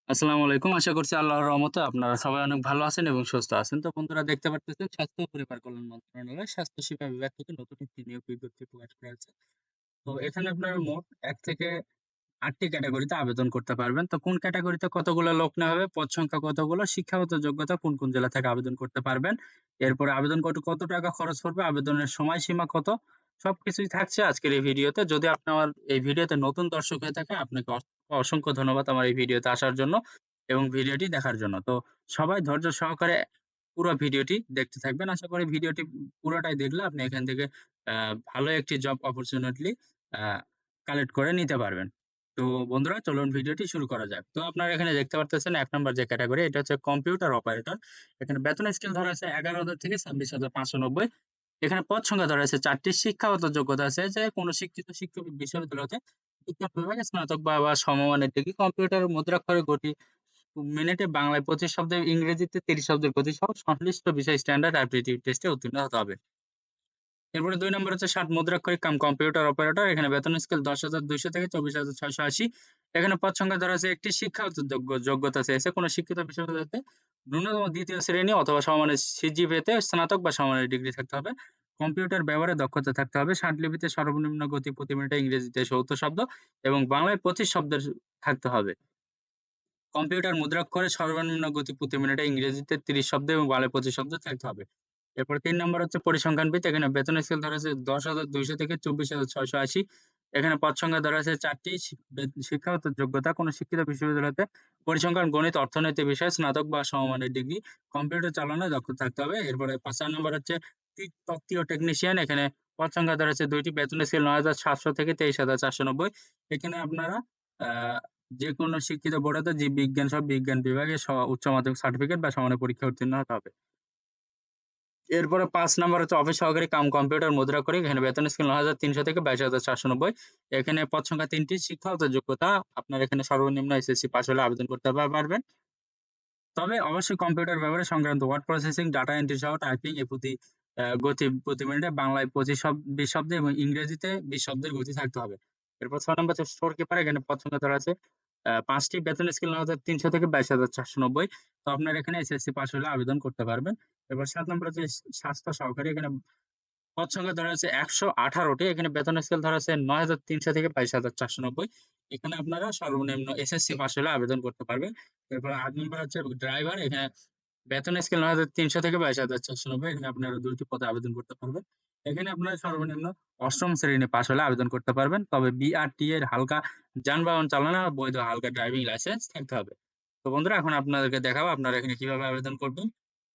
আসসালামু আলাইকুম। আশা করছি আল্লাহর রহমতে আপনারা সবাই অনেক ভালো আছেন এবং সুস্থ আছেন। তো বন্ধুরা দেখতে পারতেছেন স্বাস্থ্য ও পরিবার কল্যাণ মন্ত্রণালয় স্বাস্থ্য সেবা বিভাগ থেকে নতুন একটি নিয়োগ বিজ্ঞপ্তি প্রকাশ করা হয়েছে। তো এখানে আপনারা মোট ১ থেকে ৮ টি ক্যাটেগরিতে আবেদন করতে পারবেন। তো কোন ক্যাটেগরিতে কতগুলো লোক নেওয়া হবে, পদ সংখ্যা কতগুলো, শিক্ষাগত যোগ্যতা কোন জেলা থেকে আবেদন করতে পারবেন। এরপরে আবেদন করতে কত টাকা খরচ পড়বে, আবেদনের সময়সীমা কত, সবকিছুই থাকছে আজকের এই ভিডিওতে। যদি আপনি আমার এই ভিডিওতে নতুন দর্শক হয়ে থাকেন, আপনাকে অসংখ্য ধন্যবাদ আমার এই ভিডিওতে আসার জন্য এবং ভিডিওটি দেখার জন্য। তো সবাই ধৈর্য সহকারে পুরো ভিডিওটি দেখতে থাকবেন। আশা করি ভিডিওটি পুরোটাই দেখলে আপনি এখান থেকে আ ভালো একটি জব অপরচুনিটি আ কালেক্ট করে নিতে পারবেন। তো বন্ধুরা চলুন ভিডিওটি শুরু করা যাক। তো আপনারা এখানে দেখতে পারতেছেন ১ নাম্বার যে ক্যাটেগরি এটা হচ্ছে কম্পিউটার অপারেটর। এখানে বেতন স্কেল ধরা আছে ১১,০০০ থেকে ২৬,৫৯০। এখানে পদ সংখ্যা ধরা আছে ৪ টি। শিক্ষাগত যোগ্যতা আছে যে কোন শিক্ষিত শিক্ষক বিশ্ববিদ্যালয় হতে বিজ্ঞান বিভাগে স্নাতক বা সমমানের ডিগ্রি কম্পিউটার মুদ্রাক্ষরে গতি মিনিটে বাংলায় ২৫ শব্দ, ইংরেজিতে ৩০ শব্দের গতি সহ সংশ্লিষ্ট বিষয় স্ট্যান্ডার্ড অ্যাপটিটিউড টেস্টে উত্তীর্ণ হতে হবে। এরপরে ২ নম্বর হচ্ছে ৬০ মুদ্রাক্ষরিক কাম কম্পিউটার অপারেটর। এখানে বেতন স্কেল ১০,২০০ থেকে ২৪,৬৮০। এখানে পদ সংখ্যা ধরা আছে একটি। শিক্ষাগত যোগ্যতা চেয়েছে কোন শিক্ষিত বিশ্ববিদ্যালয় হতে ন্যূনতম ২য় শ্রেণী অথবা সমমানের সিজিপিএতে স্নাতক বা সমমানের ডিগ্রি থাকতে হবে। কম্পিউটার ব্যবহারে দক্ষতা থাকতে হবে। ষাটলিপিতে সর্বনিম্ন গতি প্রতি মিনিটে ইংরেজিতে ৭০ শব্দ এবং বাংলায় ২৫ শব্দের থাকতে হবে। কম্পিউটার মুদ্রাক্ষরে সর্বনিম্ন গতি প্রতি মিনিটে ইংরেজিতে ৩০ শব্দ এবং বাংলায় ২৫ শব্দ থাকতে হবে। এরপর ৩ নম্বর হচ্ছে পরিসংখ্যান ভিত্তি। এখানে বেতন স্কেল ধরা আছে ১০,২০০ থেকে ২৪,৬৮০। এখানে পদ সংখ্যা ধরা আছে ৪ টি। শিক্ষাগত যোগ্যতা কোন শিক্ষিত বিশ্ববিদ্যালয়তে পরিসংখ্যান, গণিত, অর্থনীতি বিষয়ে স্নাতক বা সমমানের ডিগ্রি, কম্পিউটার চালানোয় দক্ষ থাকতে হবে। এরপরে ৪ নম্বর হচ্ছে তত্ত্বীয় টেকনিশিয়ান। এখানে পদ সংখ্যা ধরা আছে ২ টি। বেতন স্কেল ৯,৭০০ থেকে ২৩,৪৯০। এখানে আপনারা আ যেকোনো শিক্ষিত বোর্ড হতে জীববিজ্ঞান সহ বিজ্ঞান বিভাগে উচ্চ মাধ্যমিক সার্টিফিকেট বা সমানের পরীক্ষায় উত্তীর্ণ হতে হবে। এরপরে ৫ নাম্বার হচ্ছে অফিস সহকারী কাম কম্পিউটার মুদ্রাক্ষরিক। এখানে বেতন স্কেল ৯,৩০০ থেকে ২২,৪৯০। এখানে পদ সংখ্যা ৩ টি। শিক্ষাগত যোগ্যতা আপনার এখানে সর্বনিম্ন এসএসসি পাস হলে আবেদন করতে পারবেন। তবে অবশ্যই কম্পিউটার ব্যবহারে সংক্রান্ত ওয়ার্ড প্রসেসিং, ডাটা এন্ট্রি সহ টাইপিং এ গতি প্রতি মিনিটে বাংলায় ২০ শব্দ এবং ইংরেজিতে ২০ শব্দের গতি থাকতে হবে। এরপর ৬ নম্বর হচ্ছে স্টোর কিপার। এখানে পদ সংখ্যা ধরা আছে ৫ টি। বেতন স্কেল ৯,৩০০ থেকে ২২,৪৯০। তো আপনারা এখানে এসএসসি পাস হলে আবেদন করতে পারবেন। এরপর ৭ নম্বর হচ্ছে স্বাস্থ্য সহকারী। এখানে পদ সংখ্যা ধরা আছে ১১৮ টি। এখানে বেতন স্কেল ধরা আছে ৯,৩০০ থেকে ২২,৪৯০। এখানে আপনারা সর্বনিম্ন এসএসসি পাস হলে আবেদন করতে পারবেন। এরপর ৮ নম্বর হচ্ছে ড্রাইভার। এখানে বেতন স্কেল ৯,৩০০ থেকে ২২,৪৯০। এখানে আপনারা ২ টি পদে আবেদন করতে পারবেন। এখানে আপনারা সর্বনিম্ন ৮ম শ্রেণী পাস হলে আবেদন করতে পারবেন। তবে বিআরটি এর হালকা যানবাহন চালানো বৈধ হালকা ড্রাইভিং লাইসেন্স থাকতে হবে। তো বন্ধুরা এখন আপনাদেরকে দেখাবো আপনারা এখানে কিভাবে আবেদন করবেন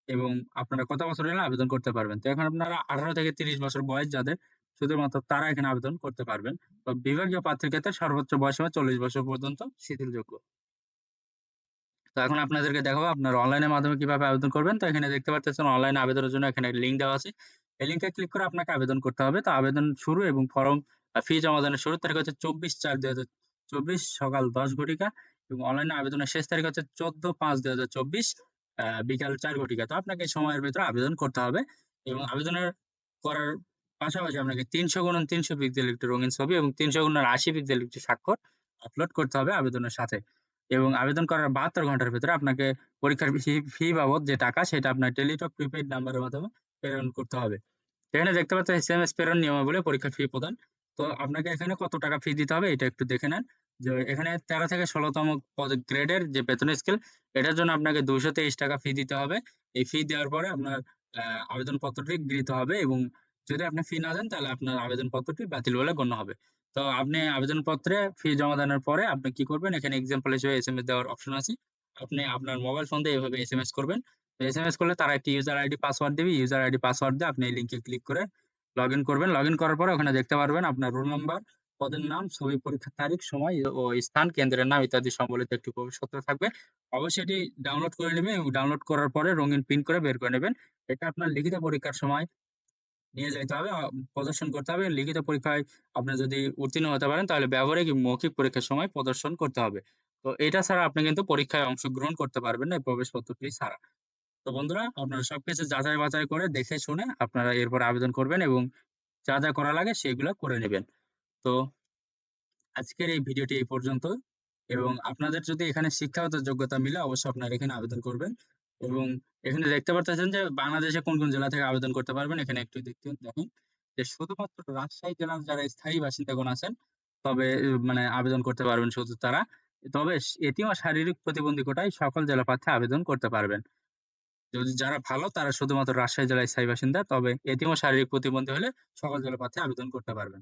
এবং আপনারা কত বছর হলে আবেদন করতে পারবেন। তো এখন আপনারা ১৮ থেকে ৩০ বছর বয়স যাদের শুধুমাত্র তারা এখানে আবেদন করতে পারবেন। তো বিভাগীয় প্রার্থীর ক্ষেত্রে সর্বোচ্চ বয়সসীমা ৪০ বছর পর্যন্ত শিথিলযোগ্য। তো এখন আপনাদেরকে দেখাবো আপনারা অনলাইনের মাধ্যমে কিভাবে আবেদন করবেন। তো এখানে দেখতে পারতেছেন অনলাইনে আবেদনের জন্য এখানে লিঙ্ক দেওয়া আছে। এই লিঙ্কে ক্লিক করে আপনাকে আবেদন করতে হবে। তো আবেদন শুরু এবং ফর্ম ফি জমা দানের শুরুর তারিখ হচ্ছে ২৪/৪/২০২৪ সকাল ১০ ঘটিকা এবং অনলাইনে আবেদনের শেষ তারিখ হচ্ছে ১৪/৫/২০২৪ বিকাল ৪ ঘটিকা। তো আপনাকে এই সময়ের ভেতরে আবেদন করতে হবে এবং আবেদনের করার পাশাপাশি আপনাকে ৩০০x৩০০ পিক্সেল একটি রঙিন ছবি এবং ৩০০x৮০ পিক্সেল একটি স্বাক্ষর আপলোড করতে হবে আবেদনের সাথে। এবং আবেদন করার ৭২ ঘন্টার ভেতরে আপনাকে পরীক্ষার ফি বাবদ যে টাকা সেটা আপনার টেলিটক প্রিপেইড নাম্বারের মাধ্যমে প্রেরণ করতে হবে। এখানে দেখতে পাচ্ছেন এসএমএস প্রেরণ নিয়মাবলী পরীক্ষার ফি প্রদান। তো আপনাকে এখানে কত টাকা ফি দিতে হবে এটা একটু দেখে নেন। যে এখানে ১৩ থেকে ১৬ তম গ্রেডের যে বেতন স্কেল এটার জন্য আপনাকে ৳২২৩ ফি দিতে হবে। এই ফি দেওয়ার পরে আপনার আ আবেদনপত্রটি গৃহীত হবে এবং যদি আপনি ফি না দেন তাহলে আপনার আবেদনপত্রটি বাতিল বলে গণ্য হবে। তো আপনি আবেদনপত্রে ফি জমা দেওয়ার পরে আপনি কি করবেন এখানে এক্সাম্পল হিসেবে এসএমএস দেওয়ার অপশন আছে। আপনি আপনার মোবাইল ফোন দিয়ে এভাবে এসএমএস করবেন। তো এসএমএস করলে তারা একটি ইউজার আইডি পাসওয়ার্ড দিবে। ইউজার আইডি পাসওয়ার্ড দিয়ে আপনি এই লিংকে ক্লিক করে লগইন করবেন। লগইন করার পরে ওখানে দেখতে পারবেন আপনার রোল নাম্বার, পদের নাম, ছবি, পরীক্ষার তারিখ, সময় ও স্থান, কেন্দ্রের নাম ইত্যাদি সম্বলিত একটি প্রবেশপত্র থাকবে। অবশ্যই এটি ডাউনলোড করে নিবেন এবং ডাউনলোড করার পরে রঙিন প্রিন্ট করে বের করে নেবেন। এটা আপনার লিখিত পরীক্ষার সময় নিয়ে যাইতে হবে, প্রদর্শন করতে হবে। লিখিত পরীক্ষায় আপনি যদি উত্তীর্ণ হতে পারেন তাহলে ব্যবহারিক এবং মৌখিক পরীক্ষার সময় প্রদর্শন করতে হবে। তো এটা ছাড়া আপনি কিন্তু পরীক্ষায় অংশগ্রহণ করতে পারবেন না এই প্রবেশপত্রটি ছাড়া। তো বন্ধুরা আপনারা সবকিছু যাচাই বাছাই করে দেখে শুনে আপনারা এরপর আবেদন করবেন এবং যা করা লাগে সেগুলো করে নিবেন। তো আজকের এই ভিডিওটি এই পর্যন্ত। এবং আপনাদের যদি এখানে শিক্ষাগত যোগ্যতা মিলে অবশ্যই আপনারা এখানে আবেদন করবেন। এবং এখানে দেখতে পারতেছেন যে বাংলাদেশে কোন কোন জেলা থেকে আবেদন করতে পারবেন। এখানে একটু দেখুন যে শুধুমাত্র রাজশাহী জেলার যারা স্থায়ী বাসিন্দাগণ আছেন, তবে মানে আবেদন করতে পারবেন শুধু তারা। তবে এতিম ও শারীরিক প্রতিবন্ধী কোটায় সকল জেলা প্রার্থী আবেদন করতে পারবেন। যদি যারা ভালো তারা শুধুমাত্র রাজশাহী জেলায় স্থায়ী বাসিন্দা, তবে এতিম ও শারীরিক প্রতিবন্ধী হলে সকল জেলা প্রার্থী আবেদন করতে পারবেন।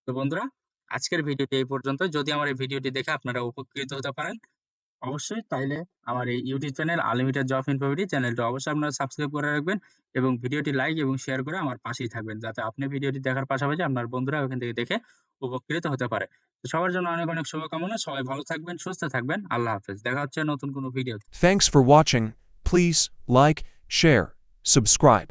তো বন্ধুরা, আজকের ভিডিওটি এই পর্যন্ত। যদি আমার এই ভিডিওটি দেখে আপনারা উপকৃত হতে পারেন, অবশ্যই তাইলে আমার এই ইউটিউব চ্যানেল আনলিমিটেড জব ইনফোভিডি চ্যানেলটা অবশ্যই আপনারা সাবস্ক্রাইব করে রাখবেন এবং ভিডিওটি লাইক এবং শেয়ার করে আমার পাশেই থাকবেন, যাতে আপনি ভিডিওটি দেখার পাশাপাশি আপনার বন্ধুরা ওখান থেকে দেখে উপকৃত হতে পারে। তো সবার জন্য অনেক অনেক শুভকামনা। সবাই ভালো থাকবেন, সুস্থ থাকবেন। আল্লাহ হাফেজ। দেখা হচ্ছে নতুন কোনো video. Thanks for watching. Please like, share, subscribe.